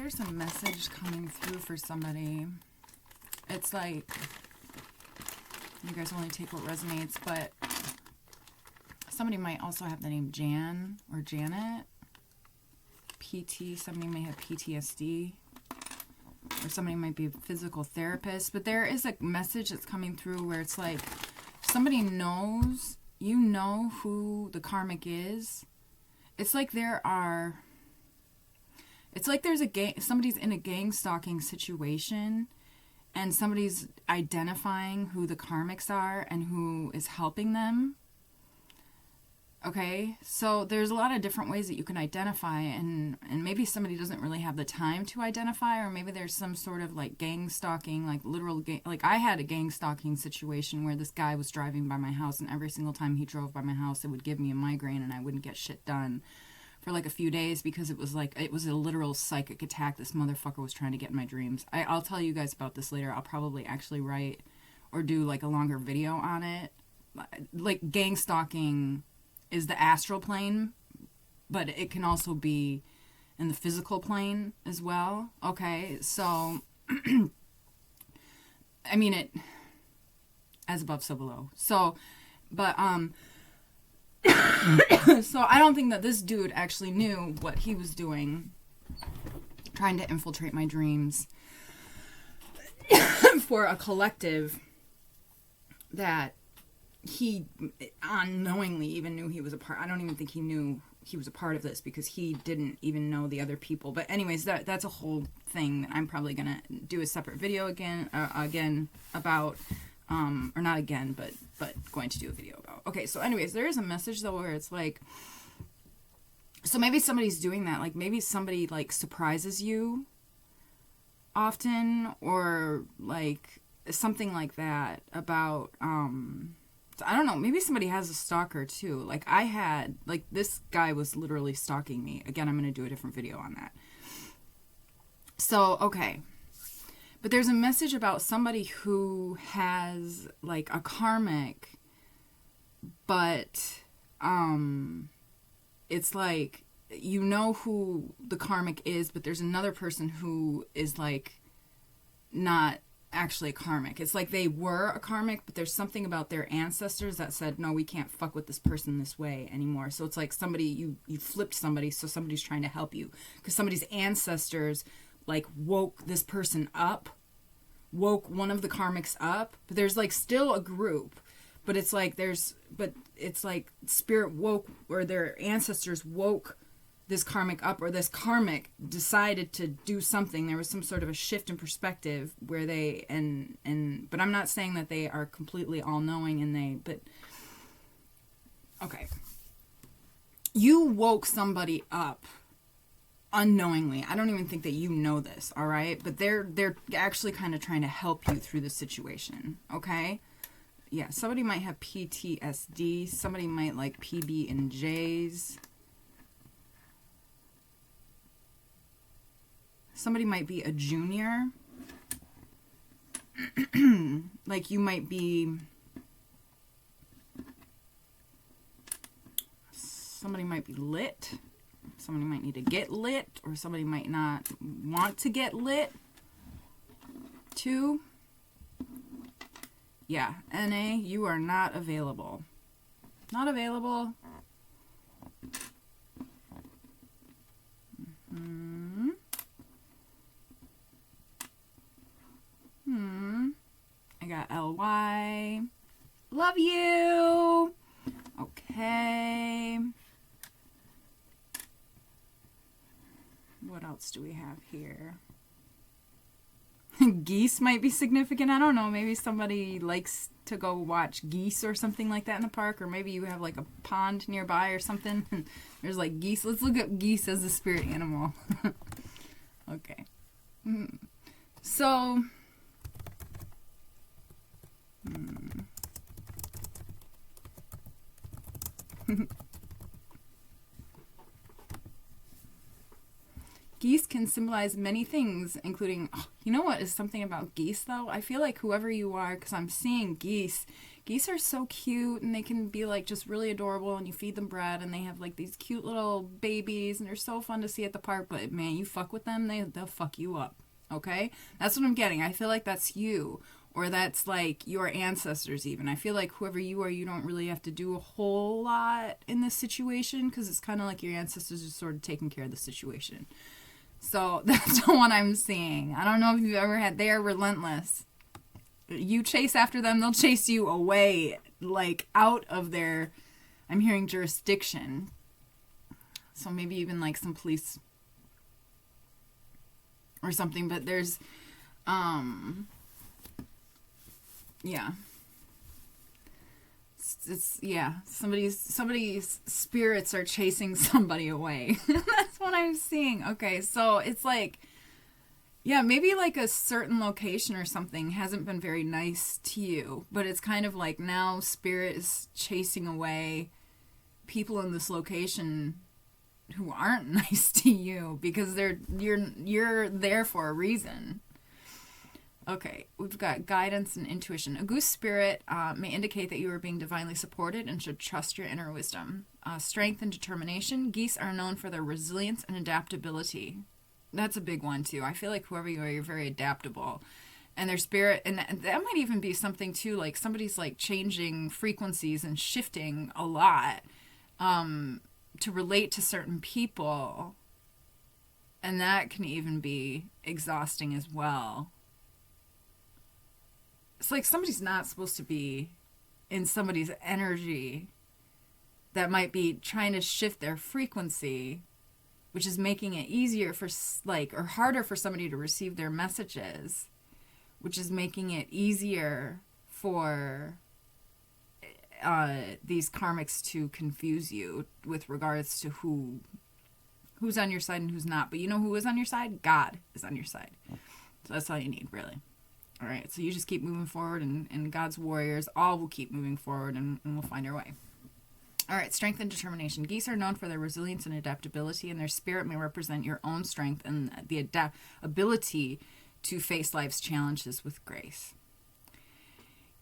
there's a message coming through for somebody. It's like, you guys only take what resonates, but somebody might also have the name Jan or Janet. PT, somebody may have PTSD. Or somebody might be a physical therapist. But there is a message that's coming through where it's like, somebody knows, you know who the karmic is. It's like there's a gang, somebody's in a gang stalking situation and somebody's identifying who the karmics are and who is helping them. Okay, so there's a lot of different ways that you can identify, and maybe somebody doesn't really have the time to identify, or maybe there's some sort of like gang stalking, like literal gang. Like I had a gang stalking situation where this guy was driving by my house, and every single time he drove by my house, it would give me a migraine, and I wouldn't get shit done for like a few days because it was a literal psychic attack. This motherfucker was trying to get in my dreams. I'll tell you guys about this later. I'll probably actually write or do like a longer video on it. Like gang stalking is the astral plane, but it can also be in the physical plane as well. Okay, so I mean it as above, so below. So, but so I don't think that this dude actually knew what he was doing, trying to infiltrate my dreams for a collective that he unknowingly even knew he was a part. I don't even think he knew he was a part of this because he didn't even know the other people. But anyways, that's a whole thing that I'm probably gonna do a separate video again about, or not again, but going to do a video about. Okay, so anyways, there is a message though where it's like, so maybe somebody's doing that. Like maybe somebody like surprises you often, or like something like that about I don't know, maybe somebody has a stalker too. Like I had, like this guy was literally stalking me. Again, I'm going to do a different video on that. So, okay. But there's a message about somebody who has like a karmic, but it's like, you know who the karmic is, but there's another person who is like not actually a karmic. It's like they were a karmic, but there's something about their ancestors that said, no, we can't fuck with this person this way anymore. So it's like somebody, you flipped somebody, so somebody's trying to help you because somebody's ancestors like woke this person up, woke one of the karmics up, but there's like still a group, but it's like it's like spirit woke, or their ancestors woke this karmic up, or this karmic decided to do something. There was some sort of a shift in perspective where they, but I'm not saying that they are completely all-knowing, but okay. You woke somebody up unknowingly. I don't even think that you know this, all right? But they're actually kind of trying to help you through the situation, okay? Yeah, somebody might have PTSD. Somebody might like PB and J's. Somebody might be a junior. Like you might be... Somebody might be lit. Somebody might need to get lit. Or somebody might not want to get lit. Too. Yeah, NA, you are not available. Not available. I got LY. Love you. Okay. What else do we have here? Geese might be significant. I don't know. Maybe somebody likes to go watch geese or something like that in the park. Or maybe you have like a pond nearby or something. And there's like geese. Let's look at geese as a spirit animal. Okay. So... Geese can symbolize many things, including, oh, you know what is something about geese, though? I feel like whoever you are, because I'm seeing geese are so cute, and they can be, like, just really adorable, and you feed them bread, and they have, like, these cute little babies, and they're so fun to see at the park, but, man, you fuck with them, they'll fuck you up, okay? That's what I'm getting. I feel like that's you. Or that's, like, your ancestors even. I feel like whoever you are, you don't really have to do a whole lot in this situation, because it's kind of like your ancestors are sort of taking care of the situation. So that's what I'm seeing. I don't know if you've ever had... They are relentless. You chase after them, they'll chase you away, like, out of their... I'm hearing jurisdiction. So maybe even, like, some police or something. But there's... Yeah. It's somebody's spirits are chasing somebody away. That's what I'm seeing. Okay, so it's like, yeah, maybe like a certain location or something hasn't been very nice to you, but it's kind of like now spirit is chasing away people in this location who aren't nice to you, because you're there for a reason. Okay, we've got guidance and intuition. A goose spirit may indicate that you are being divinely supported and should trust your inner wisdom. Strength and determination. Geese are known for their resilience and adaptability. That's a big one, too. I feel like whoever you are, you're very adaptable. And their spirit, and that might even be something, too, like somebody's like changing frequencies and shifting a lot to relate to certain people. And that can even be exhausting as well. It's like somebody's not supposed to be in somebody's energy that might be trying to shift their frequency, which is making it easier for, like, or harder for somebody to receive their messages, which is making it easier for these karmics to confuse you with regards to who's on your side and who's not. But you know who is on your side? God is on your side. So that's all you need, really. All right, so you just keep moving forward, and God's warriors all will keep moving forward, and we'll find our way. All right, strength and determination. Geese are known for their resilience and adaptability, and their spirit may represent your own strength and the ability to face life's challenges with grace.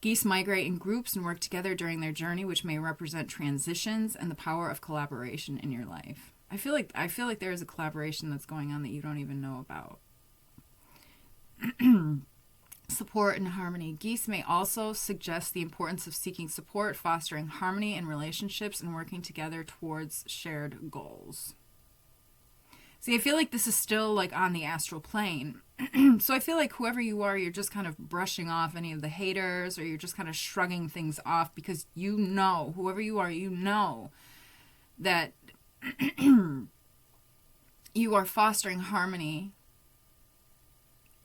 Geese migrate in groups and work together during their journey, which may represent transitions and the power of collaboration in your life. I feel like there is a collaboration that's going on that you don't even know about. Support and harmony. Geese may also suggest the importance of seeking support, fostering harmony in relationships, and working together towards shared goals. See, I feel like this is still like on the astral plane. So I feel like whoever you are, you're just kind of brushing off any of the haters, or you're just kind of shrugging things off, because you know, whoever you are, you know that you are fostering harmony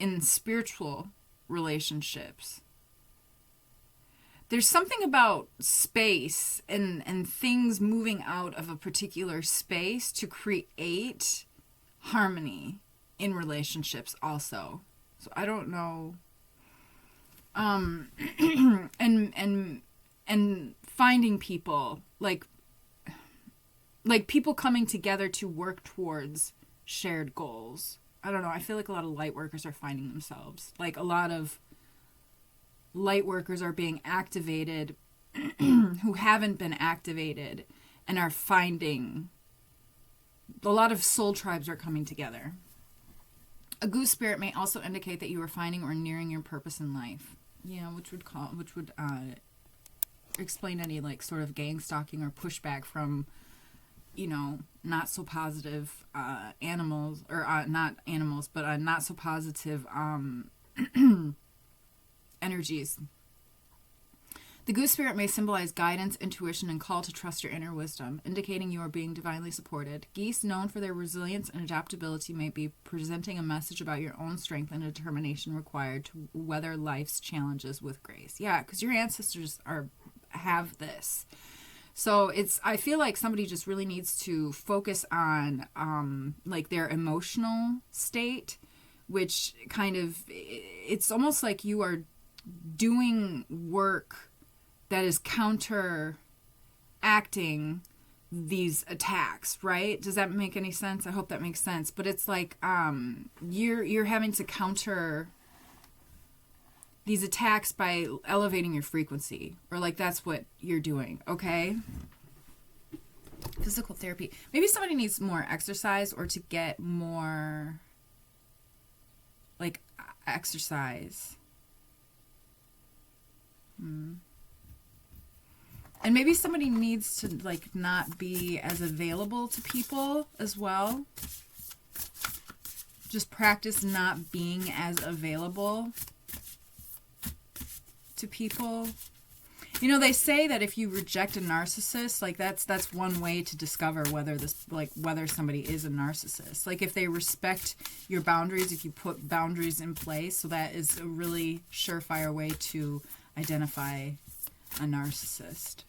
in spiritual relationships. There's something about space and things moving out of a particular space to create harmony in relationships also. So I don't know. And finding people, like people coming together to work towards shared goals. I don't know. I feel like a lot of light workers are finding themselves. Like a lot of light workers are being activated who haven't been activated and are finding. A lot of soul tribes are coming together. A goose spirit may also indicate that you are finding or nearing your purpose in life. Yeah, which would explain any like sort of gang stalking or pushback from, you know, not so positive animals, or not animals, but not so positive energies. The goose spirit may symbolize guidance, intuition, and call to trust your inner wisdom, indicating you are being divinely supported. Geese, known for their resilience and adaptability, may be presenting a message about your own strength and determination required to weather life's challenges with grace. Yeah, because your ancestors have this. So I feel like somebody just really needs to focus on like their emotional state, which kind of, it's almost like you are doing work that is counteracting these attacks, right? Does that make any sense? I hope that makes sense. But it's like you're having to counter these attacks by elevating your frequency, or like that's what you're doing, okay? Physical therapy. Maybe somebody needs more exercise, or to get more like exercise. And maybe somebody needs to like not be as available to people as well. Just practice not being as available to people. You know, they say that if you reject a narcissist, like that's one way to discover whether somebody is a narcissist. Like if they respect your boundaries, if you put boundaries in place, so that is a really surefire way to identify a narcissist.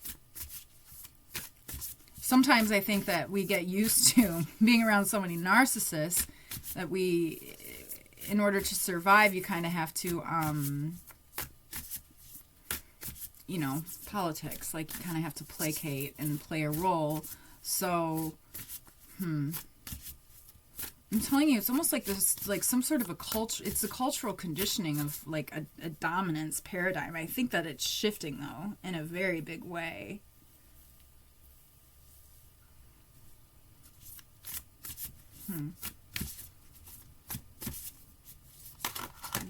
Sometimes I think that we get used to being around so many narcissists that we, in order to survive, you kind of have to, you know, politics. Like you kind of have to placate and play a role. So, I'm telling you, it's almost like this, like some sort of a culture. It's a cultural conditioning of like a dominance paradigm. I think that it's shifting though in a very big way.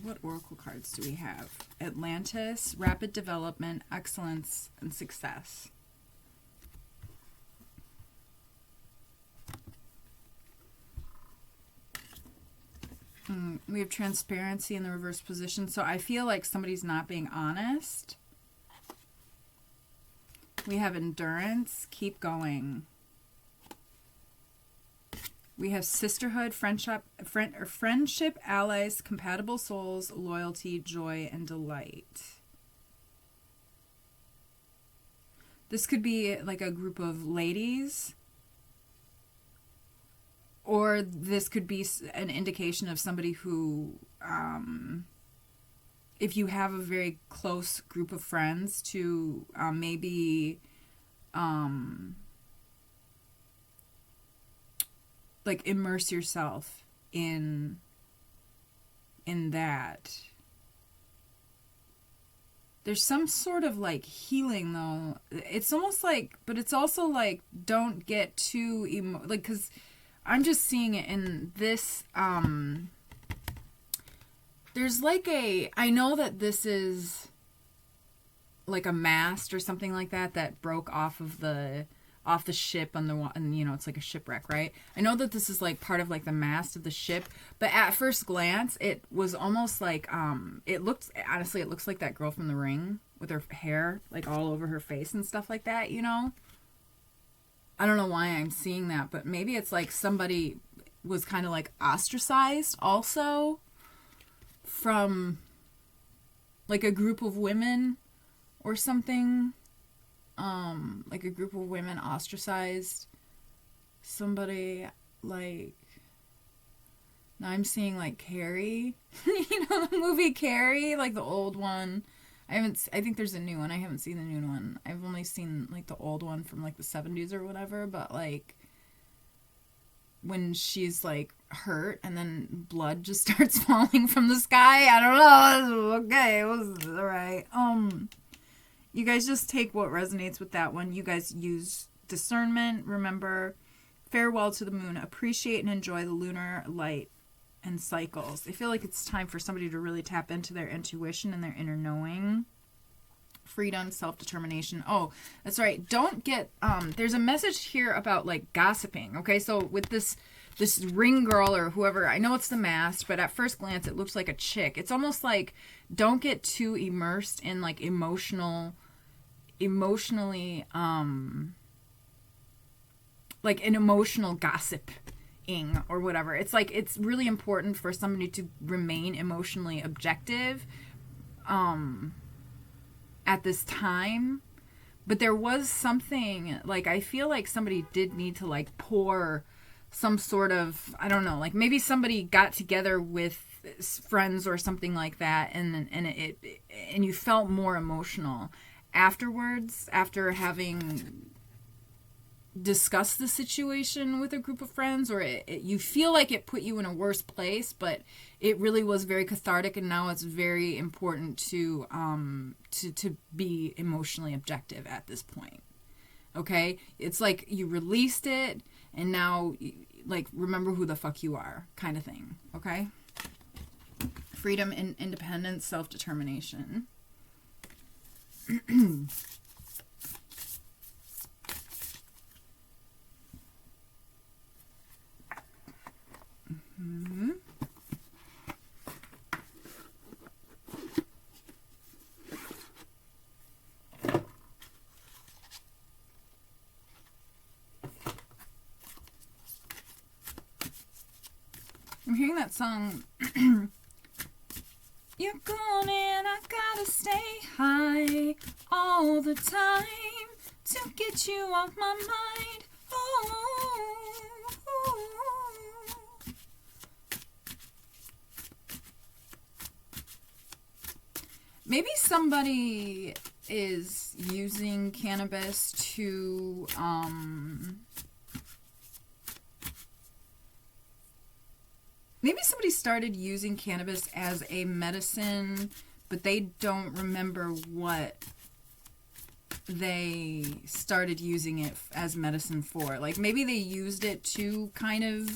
What oracle cards do we have? Atlantis, rapid development, excellence, and success. We have transparency in the reverse position. So I feel like somebody's not being honest. We have endurance, keep going. We have sisterhood, friendship, allies, compatible souls, loyalty, joy, and delight. This could be like a group of ladies, or this could be an indication of somebody who, if you have a very close group of friends, to maybe like immerse yourself in that. There's some sort of like healing though. It's almost like, but it's also like, don't get too like, because I'm just seeing it in this, there's like I know that this is like a mast or something like that broke off the ship on the, and you know, it's like a shipwreck, right? I know that this is like part of like the mast of the ship, but at first glance it was almost like it looks like that girl from The Ring with her hair like all over her face and stuff like that, you know? I don't know why I'm seeing that, but maybe it's like somebody was kind of like ostracized also from like a group of women or something. Like a group of women ostracized somebody. Like, now I'm seeing like Carrie, you know, the movie Carrie, like the old one. I think there's a new one. I haven't seen the new one. I've only seen like the old one from like the 70s or whatever, but like when she's like hurt and then blood just starts falling from the sky. I don't know. Okay, it was all right. You guys just take what resonates with that one. You guys use discernment. Remember, farewell to the moon. Appreciate and enjoy the lunar light and cycles. I feel like it's time for somebody to really tap into their intuition and their inner knowing. Freedom, self-determination. Oh, that's right. Don't get, there's a message here about like gossiping. Okay, so with this ring girl or whoever, I know it's the mask, but at first glance it looks like a chick. It's almost like don't get too immersed in like emotionally like an emotional gossiping or whatever. It's like it's really important for somebody to remain emotionally objective at this time. But there was something like, I feel like somebody did need to like pour some sort of, I don't know, like maybe somebody got together with friends or something like that, and you felt more emotional afterwards, after having discuss the situation with a group of friends, or you feel like it put you in a worse place, but it really was very cathartic, and now it's very important to be emotionally objective at this point. Okay? It's like you released it, and now, like, remember who the fuck you are, kind of thing. Okay? Freedom, independence, self-determination. Mm-hmm. I'm hearing that song. You're gone and I gotta stay high all the time to get you off my mind. Oh. Maybe somebody is using cannabis to, maybe somebody started using cannabis as a medicine, but they don't remember what they started using it as medicine for. Like, maybe they used it to kind of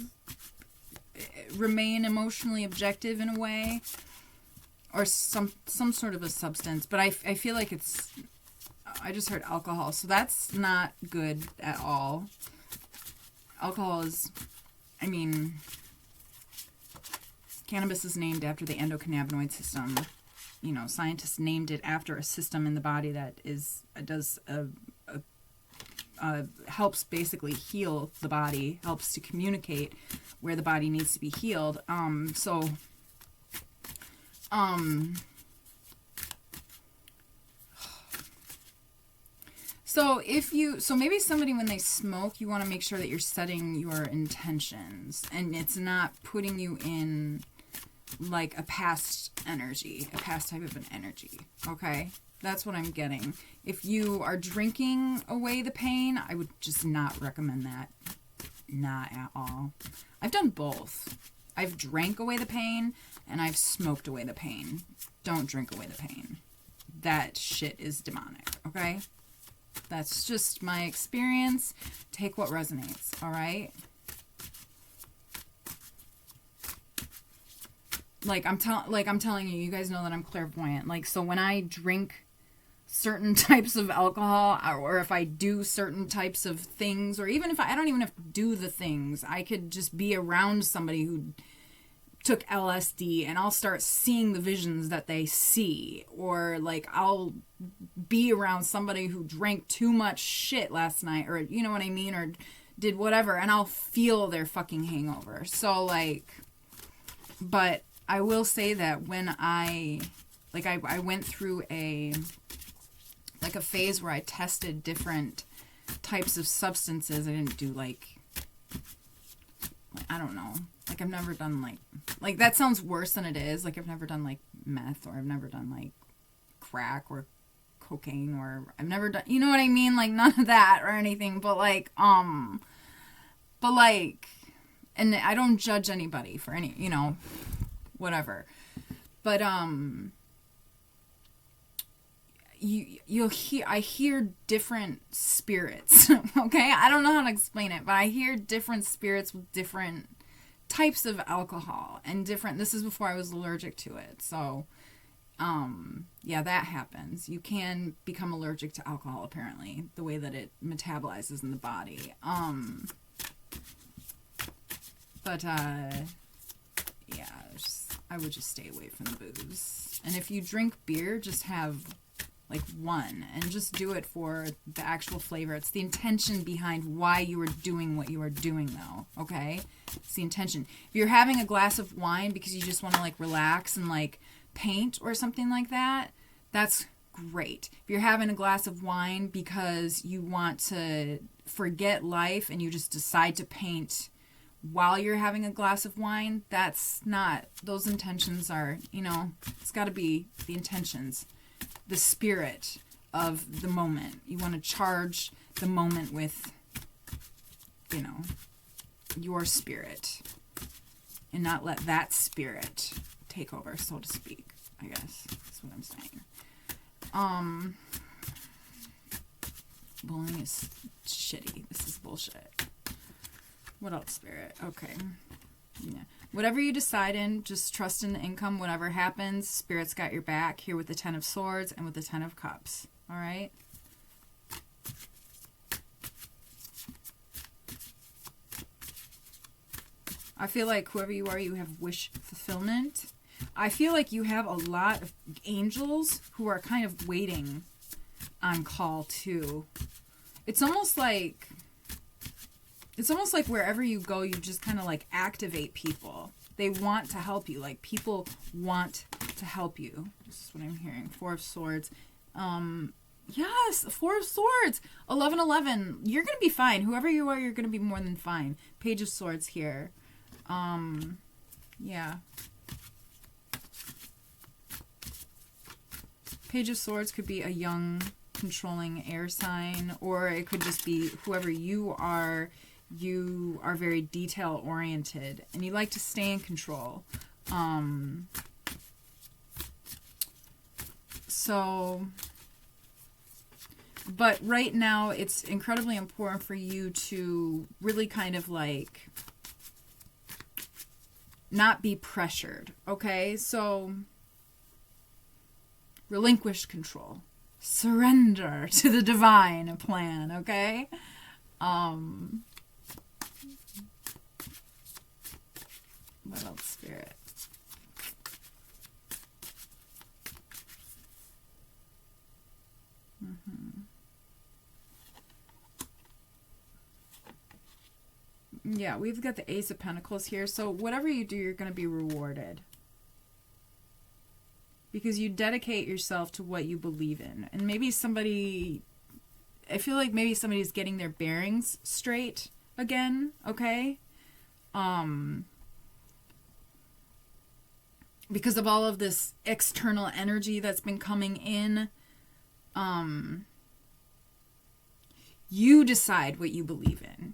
remain emotionally objective in a way, or some sort of a substance. But I feel like it's, I just heard alcohol, so that's not good at all. Alcohol is, I mean, cannabis is named after the endocannabinoid system. You know, scientists named it after a system in the body that helps basically heal the body, helps to communicate where the body needs to be healed. So maybe somebody, when they smoke, you want to make sure that you're setting your intentions, and it's not putting you in like a past type of an energy. Okay? That's what I'm getting. If you are drinking away the pain, I would just not recommend that. Not at all. I've done both. I've drank away the pain, and I've smoked away the pain. Don't drink away the pain. That shit is demonic, okay? That's just my experience. Take what resonates, all right? Like I'm telling you, you guys know that I'm clairvoyant. Like, so when I drink certain types of alcohol, or if I do certain types of things, or even if I don't even have to do the things, I could just be around somebody who took LSD, and I'll start seeing the visions that they see. Or like, I'll be around somebody who drank too much shit last night, or you know what I mean, or did whatever, and I'll feel their fucking hangover. So like, but I will say that when I went through a phase where I tested different types of substances. I didn't do like I don't know. Like, I've never done like that sounds worse than it is. Like, I've never done like meth, or I've never done like crack or cocaine, or I've never done, you know what I mean? Like, none of that or anything, but and I don't judge anybody for any, you know, whatever. But I hear different spirits. Okay? I don't know how to explain it, but I hear different spirits with different types of alcohol, and this is before I was allergic to it. So yeah, that happens. You can become allergic to alcohol, apparently, the way that it metabolizes in the body. But yeah, I would just stay away from the booze. And if you drink beer, just have like one, and just do it for the actual flavor. It's the intention behind why you are doing what you are doing, though. Okay? It's the intention. If you're having a glass of wine because you just want to like relax and like paint or something like that, that's great. If you're having a glass of wine because you want to forget life and you just decide to paint while you're having a glass of wine, that's not, those intentions are, you know, it's got to be the intentions, the spirit of the moment. You want to charge the moment with you know, your spirit and not let that spirit take over, so to speak, I guess. That's what I'm saying. Bullying is shitty. This is bullshit. What else, Spirit? Okay. Yeah. Whatever you decide in, just trust in the income. Whatever happens, Spirit's got your back here with the 10 of Swords and with the 10 of Cups. All right? I feel like whoever you are, you have wish fulfillment. I feel like you have a lot of angels who are kind of waiting on call too. It's almost like wherever you go, you just kind of like activate people. They want to help you. Like, people want to help you. This is what I'm hearing. 4 of Swords. Yes, 4 of Swords. 11. You're going to be fine. Whoever you are, you're going to be more than fine. Page of Swords here. Yeah. Page of Swords could be a young, controlling air sign, or it could just be whoever you are very detail oriented and you like to stay in control. But right now it's incredibly important for you to really kind of like not be pressured, okay? So relinquish control. Surrender to the divine plan, okay? What else, Spirit? Yeah, we've got the Ace of Pentacles here. So whatever you do, you're going to be rewarded. Because you dedicate yourself to what you believe in. And maybe I feel like maybe somebody's getting their bearings straight again, okay? Because of all of this external energy that's been coming in, you decide what you believe in.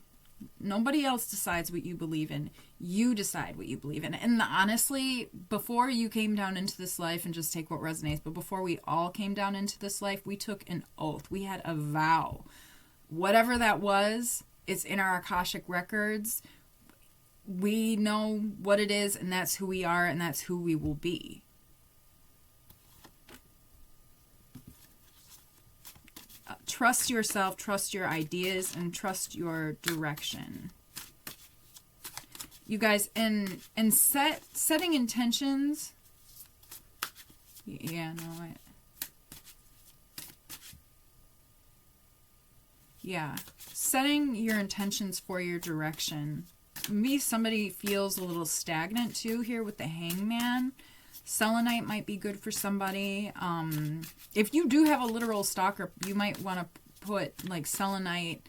Nobody else decides what you believe in. You decide what you believe in. And honestly, before you came down into this life, and just take what resonates, but before we all came down into this life, we took an oath. We had a vow. Whatever that was, it's in our Akashic records. We know what it is, and that's who we are, and that's who we will be. Trust yourself, trust your ideas, and trust your direction. You guys, and setting intentions. Yeah, no, yeah, setting your intentions for your direction. Maybe somebody feels a little stagnant too here with the Hangman. Selenite might be good for somebody. If you do have a literal stalker, you might want to put like selenite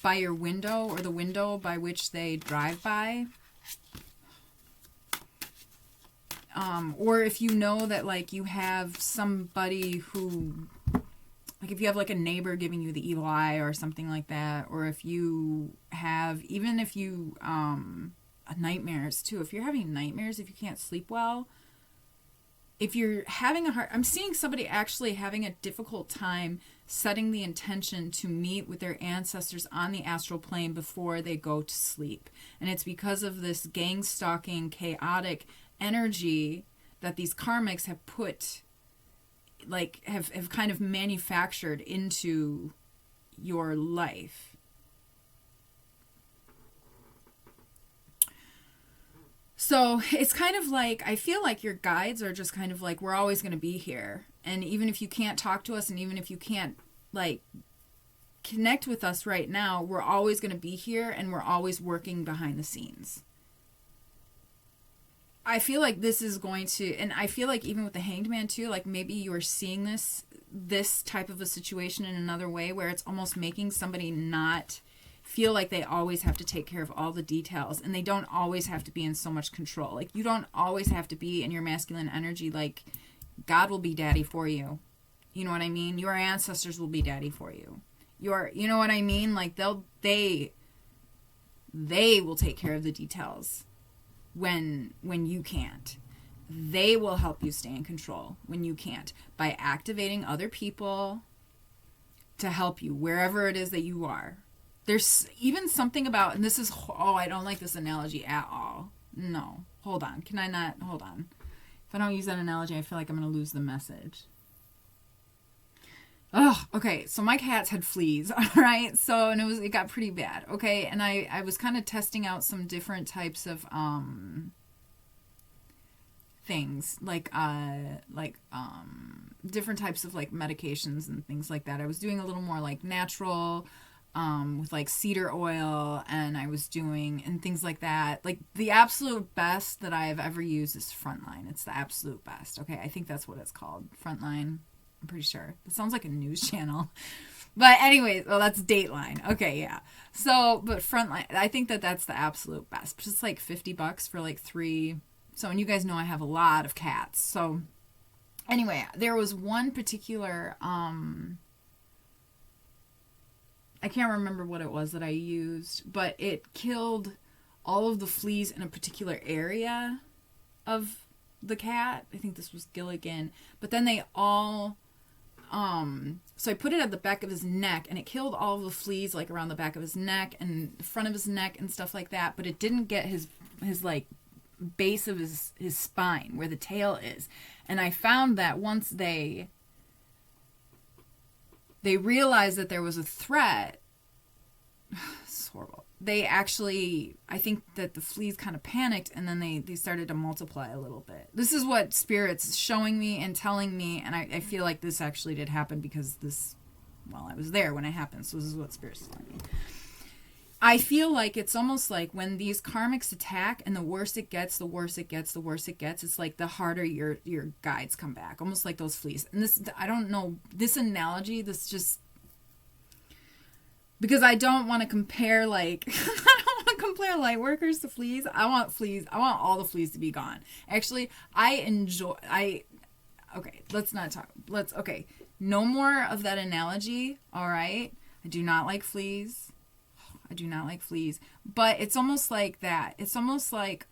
by your window, or the window by which they drive by. Or if you know that like you have somebody who, like if you have like a neighbor giving you the evil eye or something like that, or if you have, even if you nightmares too. If you're having nightmares, if you can't sleep well, if you're having I'm seeing somebody actually having a difficult time setting the intention to meet with their ancestors on the astral plane before they go to sleep. And it's because of this gang stalking, chaotic energy that these karmics have put, like, have kind of manufactured into your life. So it's kind of like, I feel like your guides are just kind of like, we're always going to be here. And even if you can't talk to us, and even if you can't like connect with us right now, we're always going to be here, and we're always working behind the scenes. I feel like this is going to, and I feel like even with the Hanged Man too, like maybe you're seeing this type of a situation in another way, where it's almost making somebody not feel like they always have to take care of all the details, and they don't always have to be in so much control. Like, you don't always have to be in your masculine energy. Like, God will be daddy for you. You know what I mean? Your ancestors will be daddy for you. you know what I mean? Like they will take care of the details when you can't. They will help you stay in control when you can't, by activating other people to help you wherever it is that you are. There's even something about, and this is, I don't like this analogy at all. No, hold on. Can I not? Hold on. If I don't use that analogy, I feel like I'm going to lose the message. Oh, okay. So my cats had fleas, all right? So, and it got pretty bad, okay? And I was kind of testing out some different types of things, like different types of like medications and things like that. I was doing a little more like natural, with like cedar oil, and I was doing, and things like that. Like the absolute best that I've ever used is Frontline. It's the absolute best. Okay, I think that's what it's called. Frontline. I'm pretty sure. It sounds like a news channel. But anyways, well, that's Dateline. Okay, yeah. So, but Frontline, I think that's the absolute best. But it's like $50 for like 3. So, and you guys know I have a lot of cats. So, anyway, there was one particular, I can't remember what it was that I used, but it killed all of the fleas in a particular area of the cat. I think this was Gilligan. But then they all, so I put it at the back of his neck, and it killed all of the fleas like around the back of his neck and the front of his neck and stuff like that. But it didn't get his like base of his spine where the tail is. And I found that once they realized that there was a threat, it's horrible. They actually, I think that the fleas kind of panicked, and then they started to multiply a little bit. This is what Spirit's showing me and telling me, and I feel like this actually did happen because I was there when it happened, so this is what Spirit's telling me. I feel like it's almost like when these karmics attack, and the worse it gets, the worse it gets, the worse it gets, it's like the harder your guides come back, almost like those fleas. And this, I don't know, this analogy, this just, because I don't want to compare, like, I don't want to compare light workers to fleas. I want all the fleas to be gone. Actually, okay, no more of that analogy, all right? I do not like fleas. But it's almost like that. It's almost like,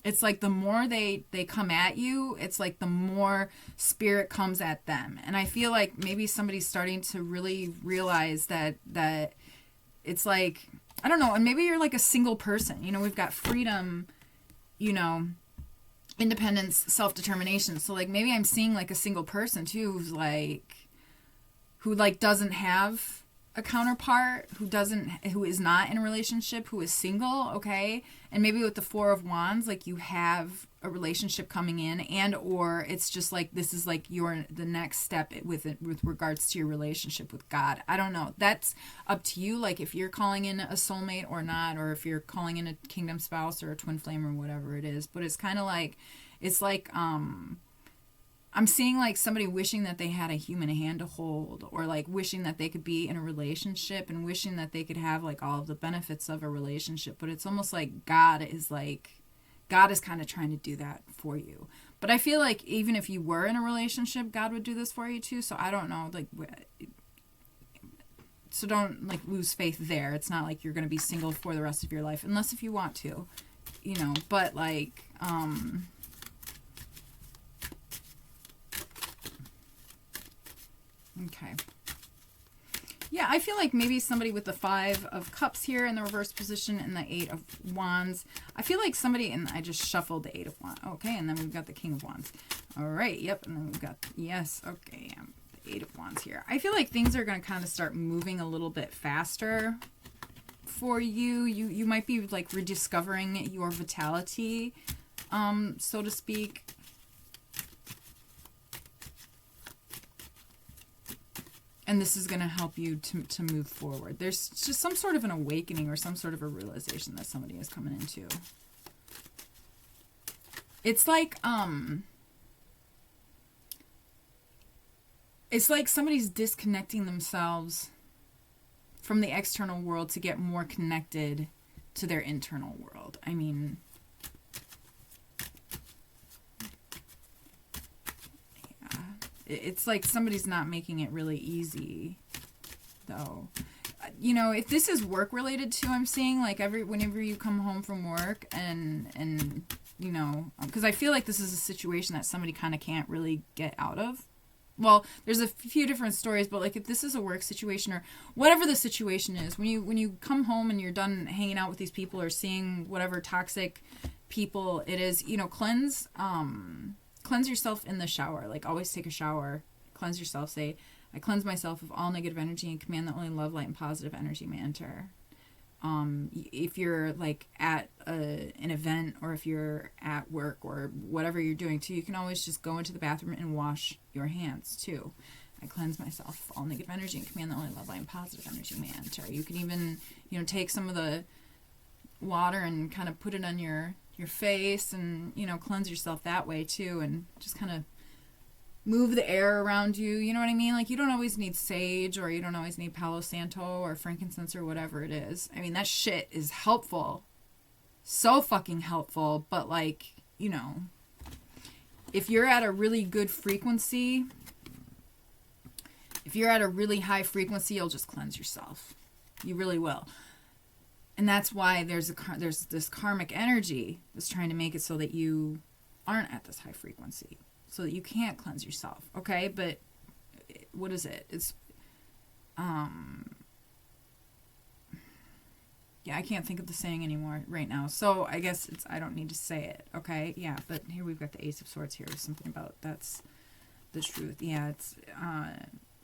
it's like the more they come at you, it's like the more Spirit comes at them. And I feel like maybe somebody's starting to really realize that it's like, I don't know, and maybe you're like a single person. You know, we've got freedom, you know, independence, self-determination. So like maybe I'm seeing like a single person too who doesn't have a counterpart, who is not in a relationship, who is single, okay? And maybe with the Four of Wands, like you have a relationship coming in, and or it's just like this is like the next step with regards to your relationship with God. I don't know. That's up to you, like if you're calling in a soulmate or not, or if you're calling in a kingdom spouse or a twin flame or whatever it is. But it's kind of like, it's like I'm seeing like somebody wishing that they had a human hand to hold, or like wishing that they could be in a relationship and wishing that they could have like all of the benefits of a relationship. But it's almost like God is kind of trying to do that for you. But I feel like even if you were in a relationship, God would do this for you too. So I don't know, like, so don't like lose faith there. It's not like you're going to be single for the rest of your life, unless if you want to, you know, but like, okay. Yeah, I feel like maybe somebody with the 5 of Cups here in the reverse position and the 8 of Wands. I feel like somebody, and I just shuffled the 8 of Wands. Okay, and then we've got the King of Wands. All right, yep, and then we've got, yes, okay, the 8 of Wands here. I feel like things are going to kind of start moving a little bit faster for you. You might be like rediscovering your vitality, so to speak. And this is going to help you to move forward. There's just some sort of an awakening or some sort of a realization that somebody is coming into. It's like somebody's disconnecting themselves from the external world to get more connected to their internal world. I mean, it's like somebody's not making it really easy though. You know, if this is work related too, I'm seeing like whenever you come home from work and you know, because I feel like this is a situation that somebody kind of can't really get out of. Well, there's a few different stories, but like if this is a work situation or whatever the situation is, when you come home and you're done hanging out with these people or seeing whatever toxic people it is, you know, cleanse yourself in the shower. Like always take a shower, cleanse yourself. Say, I cleanse myself of all negative energy and command that only love, light, and positive energy may enter. If you're like at an event or if you're at work or whatever you're doing too, you can always just go into the bathroom and wash your hands too. I cleanse myself of all negative energy and command that only love, light, and positive energy may enter. You can even, you know, take some of the water and kind of put it on your face and, you know, cleanse yourself that way too, and just kind of move the air around you, you know what I mean? Like, you don't always need sage or you don't always need Palo Santo or frankincense or whatever it is. I mean, that shit is helpful. So fucking helpful. But, like, you know, if you're at a really good frequency, if you're at a really high frequency, you'll just cleanse yourself. You really will. And that's why there's this karmic energy that's trying to make it so that you aren't at this high frequency. So that you can't cleanse yourself, okay? But what is it? It's, yeah, I can't think of the saying anymore right now. So I guess I don't need to say it, okay? Yeah, but here we've got the Ace of Swords here. Something about that's the truth. Yeah, it's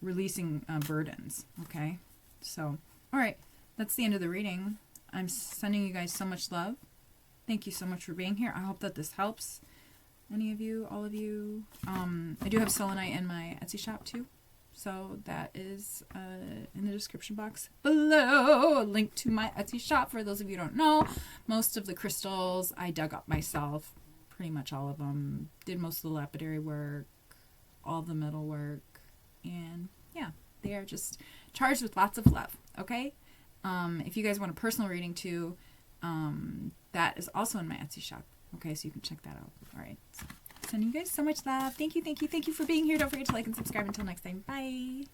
releasing burdens, okay? So, all right, that's the end of the reading. I'm sending you guys so much love. Thank you so much for being here. I hope that this helps. Any of you, all of you. I do have selenite in my Etsy shop too. So that is in the description box below. A link to my Etsy shop for those of you who don't know. Most of the crystals I dug up myself. Pretty much all of them. Did most of the lapidary work. All the metal work. And yeah, they are just charged with lots of love. Okay? If you guys want a personal reading too, that is also in my Etsy shop. Okay, so you can check that out. All right. So, sending you guys so much love. Thank you for being here. Don't forget to like and subscribe. Until next time. Bye.